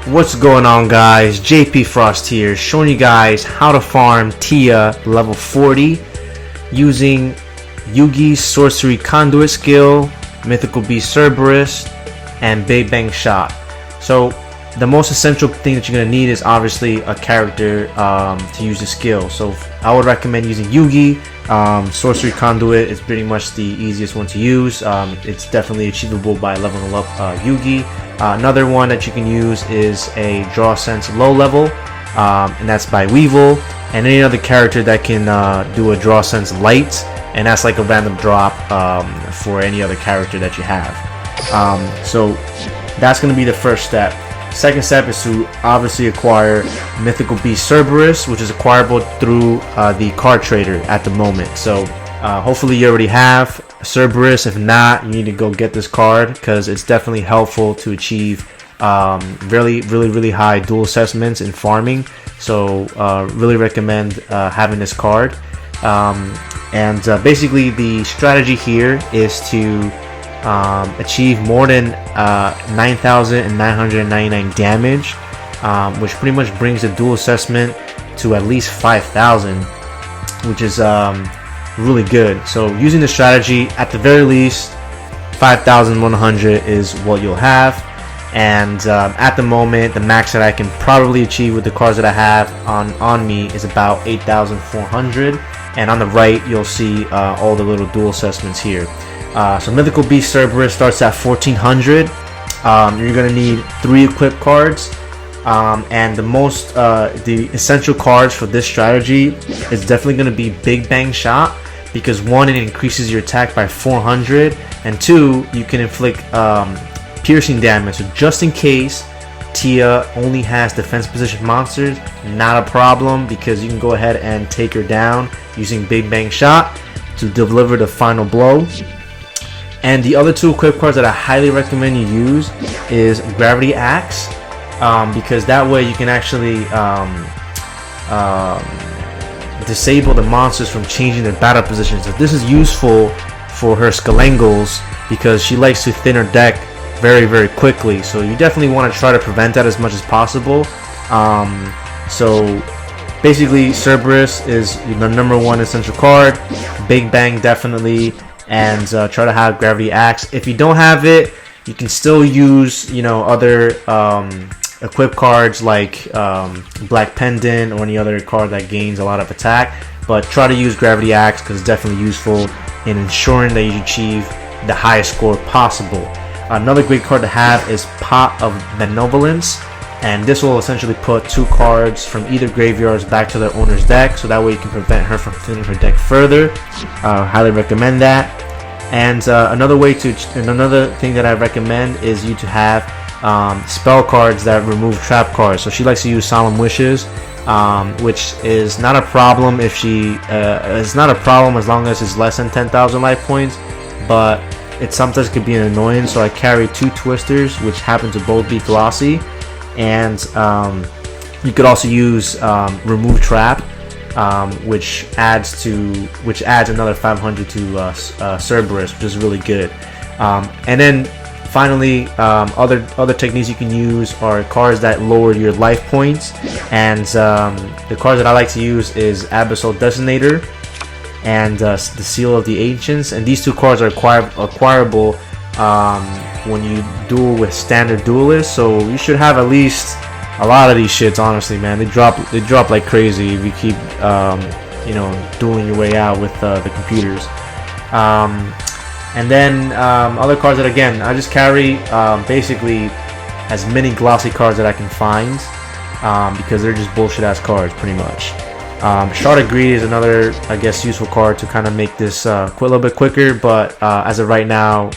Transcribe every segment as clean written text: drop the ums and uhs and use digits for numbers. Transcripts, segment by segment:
What's going on, guys? JP Frost here, showing you guys how to farm Tia level 40 using Yugi's Sorcery Conduit skill, Mythical Beast Cerberus, and Big Bang Shot. So the most essential thing that you're going to need is obviously a character to use the skill. So I would recommend using Yugi. Sorcery Conduit is pretty much the easiest one to use. It's definitely achievable by leveling up Yugi. Another one that you can use is a Draw Sense low level, and that's by Weevil, and any other character that can do a Draw Sense light, and that's like a random drop for any other character that you have. So that's going to be the first step. Second step is to obviously acquire Mythical Beast Cerberus, which is acquirable through the card trader at the moment. So hopefully you already have Cerberus. If not, you need to go get this card because it's definitely helpful to achieve really high duel assessments in farming. So really recommend having this card. Basically the strategy here is to achieve more than 9,999 damage, which pretty much brings the duel assessment to at least 5,000, which is really good. So using the strategy, at the very least 5,100 is what you'll have, and at the moment the max that I can probably achieve with the cards that I have on me is about 8,400, and on the right you'll see all the little duel assessments here. So Mythical Beast Cerberus starts at 1,400. You're gonna need 3 equip cards, and the essential cards for this strategy is definitely gonna be Big Bang Shot, because 1, it increases your attack by 400, and 2, you can inflict piercing damage. So just in case Tia only has defense position monsters, not a problem, because you can go ahead and take her down using Big Bang Shot to deliver the final blow. And the other 2 equip cards that I highly recommend you use is Gravity Axe, because that way you can actually disable the monsters from changing their battle positions. So this is useful for her Skelengles because she likes to thin her deck very quickly. So you definitely want to try to prevent that as much as possible. So basically Cerberus is the #1 essential card. Big Bang definitely. And try to have Gravity Axe. If you don't have it, you can still use, other equip cards like Black Pendant or any other card that gains a lot of attack. But try to use Gravity Axe because it's definitely useful in ensuring that you achieve the highest score possible. Another great card to have is Pot of Benevolence, and this will essentially put 2 cards from either graveyards back to their owner's deck, so that way you can prevent her from thinning her deck further. Highly recommend that. And another thing that I recommend is you to have spell cards that remove trap cards. So she likes to use Solemn Wishes, which is not a problem if it's not a problem as long as it's less than 10,000 life points, but it sometimes could be an annoyance. So I carry 2 Twisters, which happen to both be glossy. And you could also use Remove Trap, which adds another 500 to Cerberus, which is really good. And then finally, other techniques you can use are cards that lower your life points. And the cards that I like to use is Abyssal Designator and the Seal of the Ancients. And these 2 cards are acquirable when you duel with standard duelists, so you should have at least a lot of these shits. Honestly, man, they drop like crazy if you keep dueling your way out with the computers. And then other cards that, again, I just carry basically as many glossy cards that I can find, because they're just bullshit ass cards pretty much. Shard of Greed is another, I guess, useful card to kind of make this a little bit quicker, but as of right now,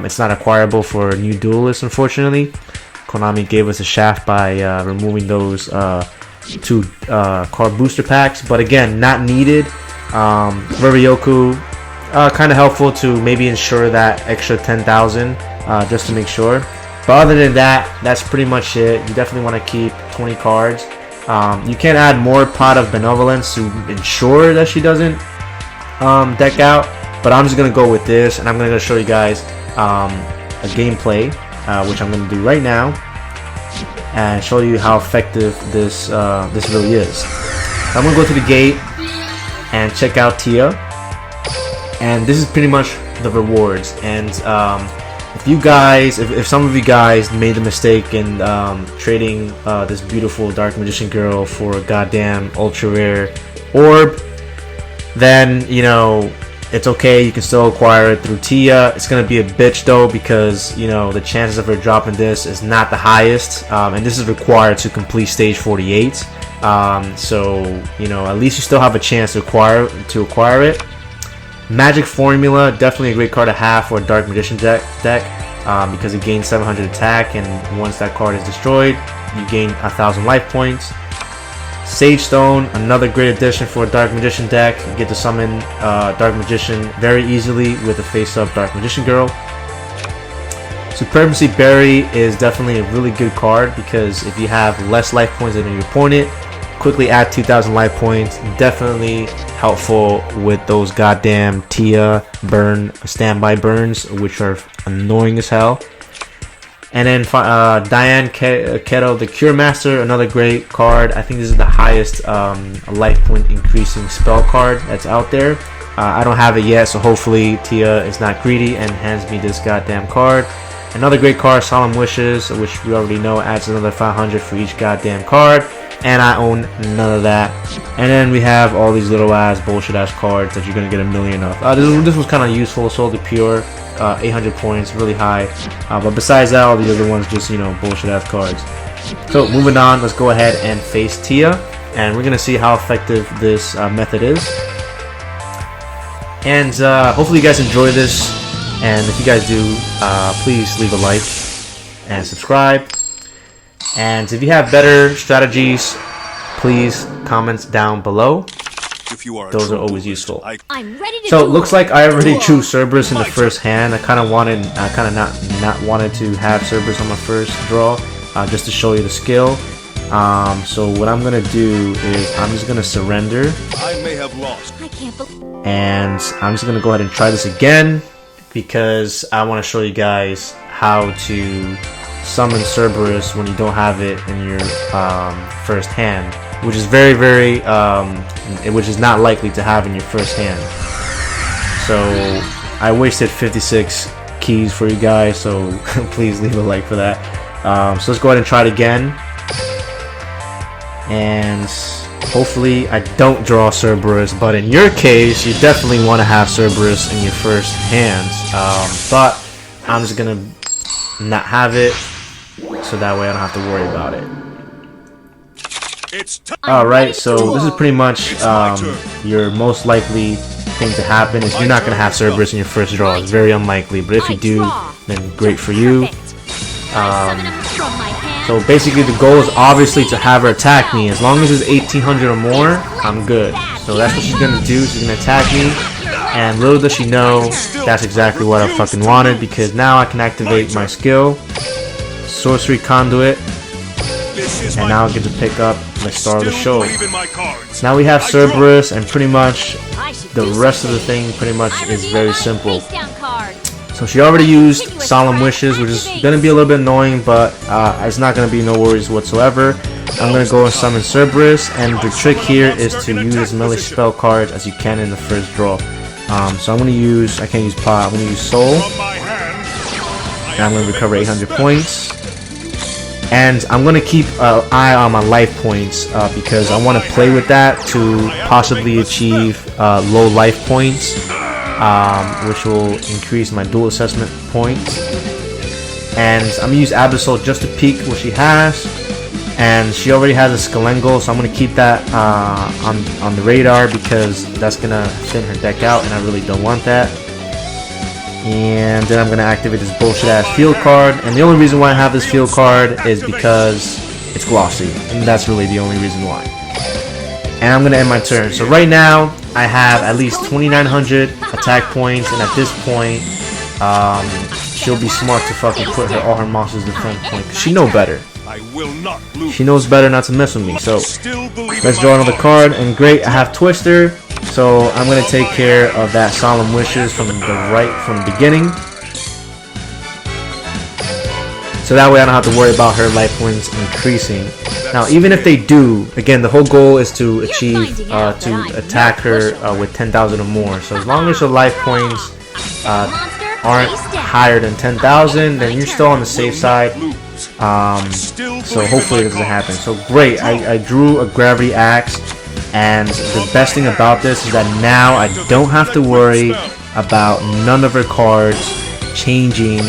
it's not acquirable for new duelists, unfortunately. Konami gave us a shaft by removing those 2 card booster packs, but again, not needed. Ryoku, kind of helpful to maybe ensure that extra 10,000 just to make sure. But other than that, that's pretty much it. You definitely want to keep 20 cards. You can add more Pot of Benevolence to ensure that she doesn't deck out, but I'm just going to go with this, and I'm going to show you guys a gameplay, which I'm going to do right now. and show you how effective this this really is. I'm gonna go to the gate and check out Tia, and this is pretty much the rewards. And if you guys, if some of you guys made the mistake in trading this beautiful Dark Magician girl for a goddamn ultra rare orb, then you know it's okay, you can still acquire it through Tia. It's gonna be a bitch though, because you know the chances of her dropping this is not the highest, and this is required to complete stage 48. So you know, at least you still have a chance to acquire it. Magic Formula, definitely a great card to have for a Dark Magician deck, because it gains 700 attack, and once that card is destroyed, you gain 1,000 life points. Sage Stone, another great addition for a Dark Magician deck. You get to summon Dark Magician very easily with a face-up Dark Magician girl. Supremacy Berry is definitely a really good card, because if you have less life points than your opponent, quickly add 2,000 life points. Definitely helpful with those goddamn Tia standby burns, which are annoying as hell. And then Dian, the Cure Master, another great card. I think this is the highest life point increasing spell card that's out there. I don't have it yet, so hopefully Tia is not greedy and hands me this goddamn card. Another great card, Solemn Wishes, which we already know adds another 500 for each goddamn card, and I own none of that. And then we have all these little ass bullshit ass cards that you're gonna get a million of. This was kind of useful. Soul to Pure, 800 points, really high. But besides that, all the other ones just, you know, bullshit ass cards. So moving on, let's go ahead and face Tia, and we're gonna see how effective this method is. And hopefully you guys enjoy this, and if you guys do, please leave a like and subscribe. And if you have better strategies, please comment down below. Those are always useful. So it looks like I already drew Cerberus in the first hand. I kind of not wanted to have Cerberus on my first draw, just to show you the skill. So what I'm gonna do is I'm just gonna surrender, and I'm just gonna go ahead and try this again, because I want to show you guys how to summon Cerberus when you don't have it in your first hand, which is which is not likely to have in your first hand. So I wasted 56 keys for you guys, so please leave a like for that. So let's go ahead and try it again, and hopefully I don't draw Cerberus, but in your case you definitely want to have Cerberus in your first hands. But I'm just gonna not have it, so that way I don't have to worry about it. Alright, so this is pretty much your most likely thing to happen is you're not going to have Cerberus in your first draw. It's very unlikely, but if you do, then great for you. So basically the goal is obviously to have her attack me. As long as it's 1800 or more, I'm good. So that's what she's going to do. She's going to attack me, and little does she know that's exactly what I fucking wanted, because now I can activate my skill, Sorcery Conduit, and now I get to pick up the star of the show. So now we have Cerberus, and pretty much the rest of the thing pretty much is very simple. So she already used Solemn Wishes, which is going to be a little bit annoying, but it's not going to be no worries whatsoever. I'm going to go and summon Cerberus, and the trick here is to use as many spell cards as you can in the first draw. So I'm going to use, I can't use Pot, I'm going to use Soul, and I'm going to recover 800 points. And I'm going to keep an eye on my life points, because I want to play with that to possibly achieve low life points, which will increase my Duel Assessment points. And I'm going to use Abyssal just to peek what she has. And she already has a Scalengal, so I'm going to keep that on the radar, because that's going to thin her deck out, and I really don't want that. And then I'm going to activate this bullshit ass field card, and the only reason why I have this field card is because it's glossy, and that's really the only reason why. And I'm going to end my turn. So right now I have at least 2900 attack points, and at this point she'll be smart to fucking put all her monsters in front point, because she knows better. She knows better not to mess with me. So let's draw another card, and great, I have Twister. So I'm going to take care of that Solemn Wishes from the beginning. So that way I don't have to worry about her life points increasing. Now, even if they do, again, the whole goal is to achieve, to attack her with 10,000 or more. So as long as her life points aren't higher than 10,000, then you're still on the safe side. So hopefully it doesn't happen. So great, I drew a gravity axe, and the best thing about this is that now I don't have to worry about none of her cards changing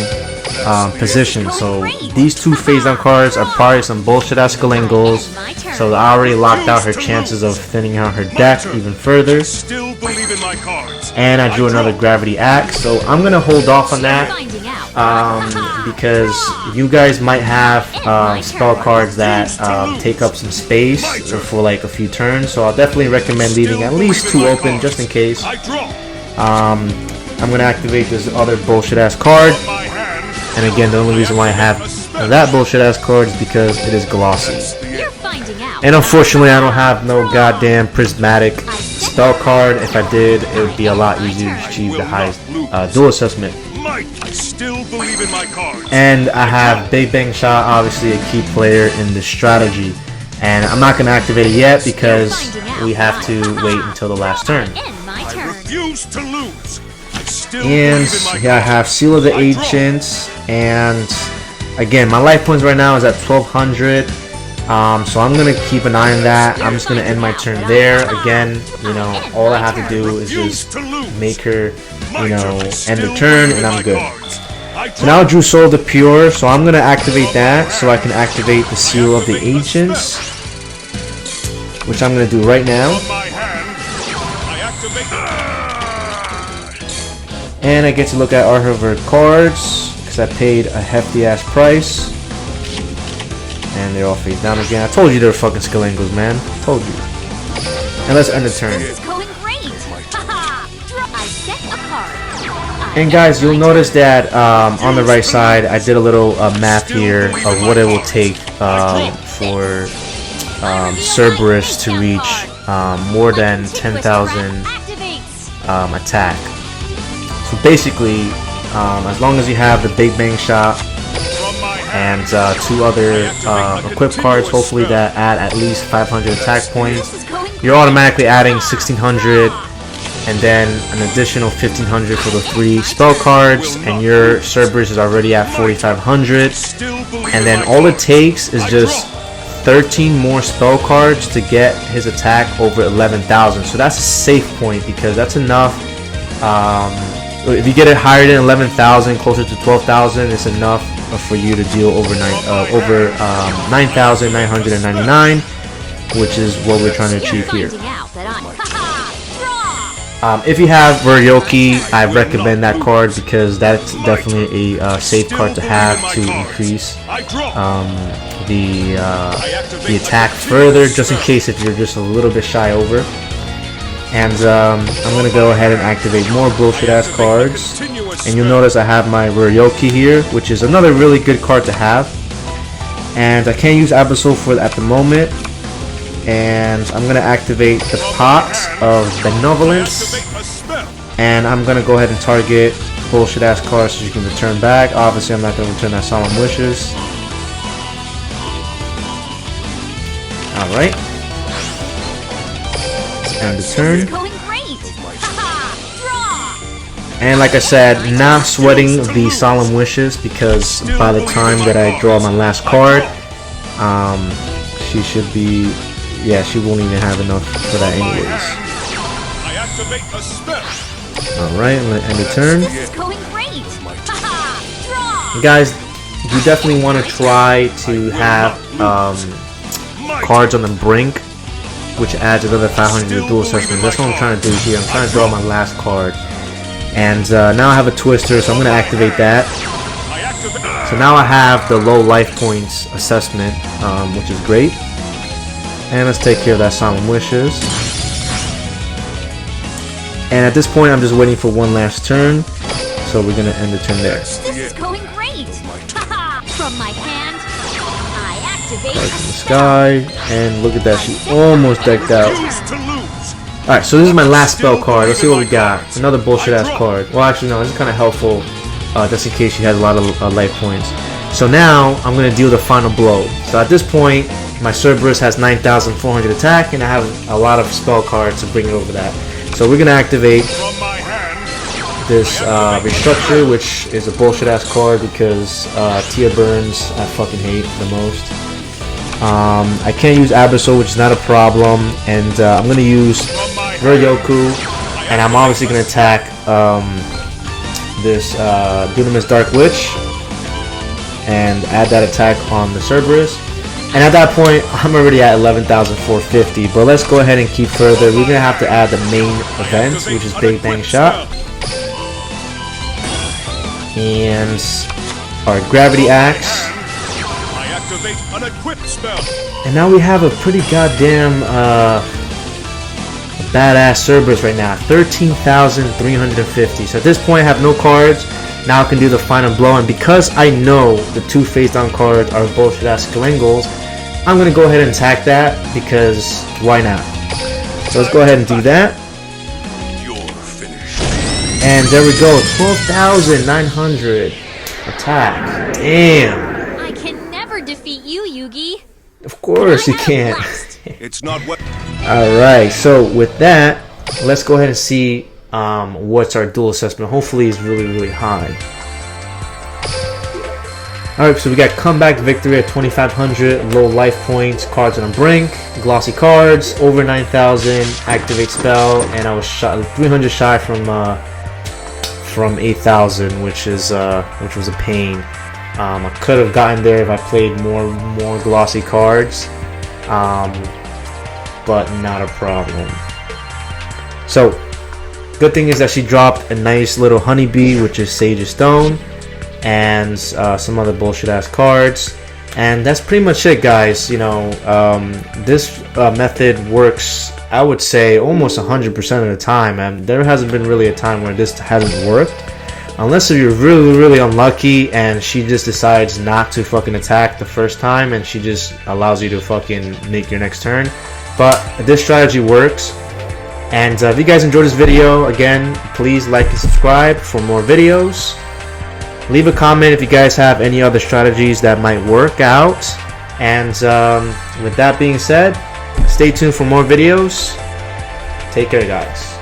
position. So these two phase down cards are probably some bullshit ass Skalangles, so I already locked out her chances of thinning out her deck even further. And I drew another gravity axe, so I'm gonna hold off on that because you guys might have spell cards that take up some space for like a few turns, so I'll definitely recommend leaving at least 2 open just in case. I'm gonna activate this other bullshit ass card, and again, the only reason why I have that bullshit ass card is because it is glossy. And unfortunately, I don't have no goddamn prismatic spell card. If I did, it would be a lot easier to achieve the highest duel assessment. And I have Big Bang Shot, obviously a key player in this strategy. And I'm not gonna activate it yet because we have to wait until the last turn. And yeah, I have Seal of the Ancients, and again, my life points right now is at 1200. So I'm gonna keep an eye on that. I'm just gonna end my turn there. Again, you know, all I have to do is just make her, you know, end the turn, and I'm good. So now I drew Soul of the Pure, so I'm gonna activate that so I can activate the Seal of the Ancients, which I'm gonna do right now. And I get to look at all of her cards because I paid a hefty ass price. And they're all face down again. I told you they were fucking Skalangles, man. I told you. And let's end the turn. And guys, you'll notice that on the right side, I did a little math here of what it will take for Cerberus to reach more than 10,000 attack. So basically, as long as you have the Big Bang Shot and 2 other equipped cards, hopefully that add at least 500 attack points, you're automatically adding 1600 and then an additional 1500 for the 3 spell cards, and your Cerberus is already at 4500. And then all it takes is just 13 more spell cards to get his attack over 11,000. So that's a safe point because that's enough. If you get it higher than 11,000, closer to 12,000, it's enough for you to deal over 9,999, which is what we're trying to achieve here. If you have YuGiOh, I recommend that card because that's definitely a safe card to have to increase the attack further, just in case if you're just a little bit shy over. And I'm gonna go ahead and activate more bullshit ass cards, and you'll notice I have my YuGiOh here, which is another really good card to have. And I can't use Absol for it at the moment, and I'm gonna activate the Pot of Benevolence, and I'm gonna go ahead and target bullshit ass cards so you can return back. Obviously, I'm not gonna return that Solemn Wishes. All right. End the turn. And like I said, not sweating the Solemn Wishes because by the time that I draw my last card, she should be, yeah, she won't even have enough for that anyways. Alright, I'm gonna end the turn. Guys, you definitely want to try to have cards on the Brink, which adds another 500 to the duel assessment. That's what I'm trying to do here. I'm trying to draw my last card. And now I have a Twister, so I'm going to activate that. So now I have the low life points assessment, which is great. And let's take care of that Solemn Wishes. And at this point, I'm just waiting for one last turn. So we're going to end the turn there. This is going great. From my hand, I activate Cards in the sky, and look at that, she almost decked out. Alright, so this is my last spell card. Let's see what we got. Another bullshit ass card. Well, actually no, this is kind of helpful just in case she has a lot of life points. So now I'm going to deal the final blow. So at this point, my Cerberus has 9,400 attack, and I have a lot of spell cards to bring it over that. So we're going to activate this Restructure, which is a bullshit ass card because Tia Burns I fucking hate the most. I can't use Abyssal, which is not a problem, and I'm going to use Ryoku, and I'm obviously going to attack this Dunamis Dark Witch and add that attack on the Cerberus. And at that point, I'm already at 11,450, but let's go ahead and keep further. We're going to have to add the main event, which is Big Bang Shot. And our Gravity Axe. And now we have a pretty goddamn badass Cerberus right now, 13,350. So at this point I have no cards. Now I can do the final blow, and because I know the two face down cards are bullshit ass Skelengles, I'm gonna go ahead and attack that because why not? So let's go ahead and do that. And there we go, 12,900 attack. Damn. I can never defeat you, Yugi. Of course you can't. It's not what. Alright, so with that, let's go ahead and see what's our duel assessment. Hopefully it's really high. Alright, so we got Comeback Victory at 2,500, low life points, cards on a Brink, glossy cards, over 9,000, activate spell, and I was shot 300 shy from 8,000, which was a pain. I could have gotten there if I played more glossy cards, but not a problem. So, good thing is that she dropped a nice little honeybee, which is Sage of Stone, and some other bullshit ass cards, and that's pretty much it, guys. You know, this method works, I would say, almost 100% of the time, and there hasn't been really a time where this hasn't worked, unless if you're really unlucky and she just decides not to fucking attack the first time and she just allows you to fucking make your next turn. But this strategy works. And if you guys enjoyed this video, again, please like and subscribe for more videos. Leave a comment if you guys have any other strategies that might work out. And with that being said, stay tuned for more videos. Take care, guys.